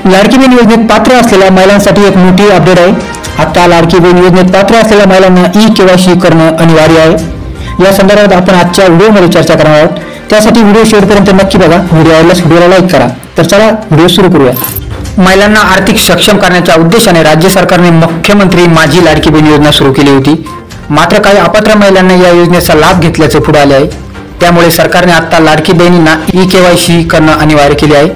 लाडकी बहीण योजनेत पात्र असलेल्या महिलांसाठी एक मोठी अपडेट आहे। आता लाडकी बहीण योजनेत पात्र असलेल्या महिलांना ई-केवायसी करणं अनिवार्य आहे। या संदर्भात आपण आजच्या व्हिडिओमध्ये चर्चा करणार आहोत। त्यासाठी व्हिडिओ शेवटपर्यंत नक्की बघा। व्हिडिओ आवडल्यास व्हिडिओला लाईक करा। तर चला व्हिडिओ सुरू करूया। महिलांना आर्थिक सक्षम करण्याच्या उद्देशाने राज्य सरकारने मुख्यमंत्री माझी लाडकी बहीण योजना सुरू केली होती। मात्र काही अपात्र महिलांना या योजनेचा लाभ घेतल्याचे पुढे आले आहे। त्यामुळे सरकारने आता लाडकी बहिणींना ई-केवायसी करणं अनिवार्य केले आहे।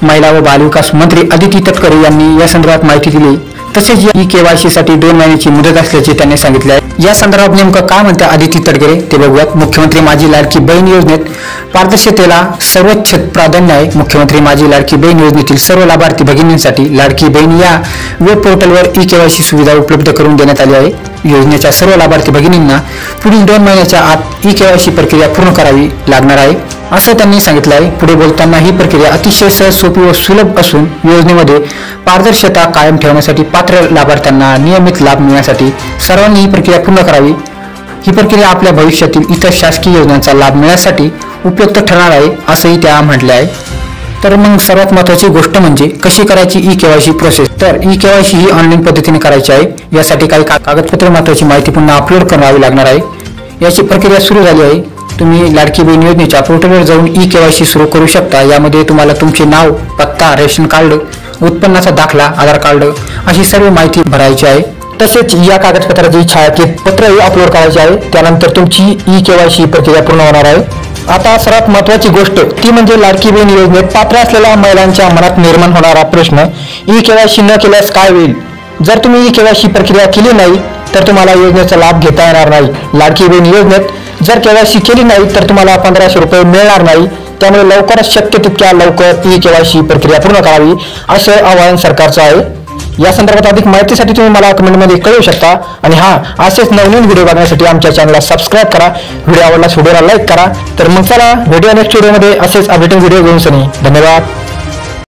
महिला व बालविकास मंत्री अदिती तटकरे यांनी या संदर्भात माहिती दिली। तसेच या ई-केवायसी साठी 2 महिन्याची मुदत असल्याचे त्यांनी सांगितले आहे। या संदर्भात नेमकं काय म्हणते अदिती तटकरे ते बघूयात। मुख्यमंत्री माझी लाडकी बहीण योजनेत पारदर्शकतेला सर्वोच्च प्राधान्य आहे। मुख्यमंत्री माझी लाडकी बहीण योजनेतील सर्व लाभार्थी भगिनींसाठी लाडकी बहीण या वेब पोर्टलवर ई-केवायसी सुविधा उपलब्ध करून देण्यात आली आहे। योजनेच्या सर्व लाभार्थी भगिनींना पुढील 2 महिन्याच्या आत ई-केवायसी प्रक्रिया पूर्ण करावी लागणार आहे, असं त्यांनी सांगितलं आहे। पुढे बोलताना ही प्रक्रिया अतिशय सहज, सोपी व सुलभ असून योजनेमध्ये पारदर्शकता कायम ठेवण्यासाठी पात्र लाभार्थ्यांना नियमित लाभ मिळण्यासाठी सर्वांनी ही प्रक्रिया पूर्ण करावी। ही प्रक्रिया आपल्या भविष्यातील इतर शासकीय योजनांचा लाभ मिळण्यासाठी उपयुक्त ठरणार आहे, असंही त्या म्हटले आहे। तर मग सर्वात महत्त्वाची गोष्ट म्हणजे कशी करायची ई-केवायसी प्रोसेस। तर ई-केवायसी ही ऑनलाईन पद्धतीने करायची आहे। यासाठी काही कागदपत्र, महत्त्वाची माहिती पुन्हा अपलोड करावी लागणार आहे। याची प्रक्रिया सुरू झाली आहे। तुम्ही लाडकी बहीण योजनेच्या पोर्टलवर जाऊन ई-केवायसी सुरू करू शकता। यामध्ये तुम्हाला तुमचे नाव, पत्ता, रेशन कार्ड, उत्पन्नाचा दाखला, आधार कार्ड अशी सर्व माहिती भरायची आहे। तसेच या कागदपत्राची छायाचित्र पत्रही अपलोड करायचे आहे। त्यानंतर तुमची ई-केवायसी प्रक्रिया पूर्ण होणार आहे। आता सर्वात महत्त्वाची गोष्ट ती म्हणजे लाडकी बहीण योजनेत पात्र असलेल्या महिलांच्या मनात निर्माण होणारा प्रश्न, ई-केवायसी न केल्यास काय होईल। जर तुम्ही ई-केवायसी प्रक्रिया केली नाही तर तुम्हाला योजनेचा लाभ घेता येणार नाही। लाडकी बहीण योजनेत जर केवायसी केली नाही तर तुम्हाला 1500 रुपये मिळणार नाही। त्यामुळे लवकरच शक्य तितक्या लवकर ई-केवायसी प्रक्रिया पूर्ण करावी असं आवाहन सरकारचं आहे। या संदर्भात अधिक माहितीसाठी तुम्ही मला कमेंटमध्ये कळवू शकता। आणि असेच नवीन व्हिडिओ बघण्यासाठी आमच्या चॅनलला सबस्क्राईब करा। व्हिडिओ आवडल्यास व्हिडिओला लाईक करा। तर मग चला भेटूया नेक्स्ट व्हिडिओमध्ये असेच अपडेटिंग व्हिडिओ घेऊन। धन्यवाद।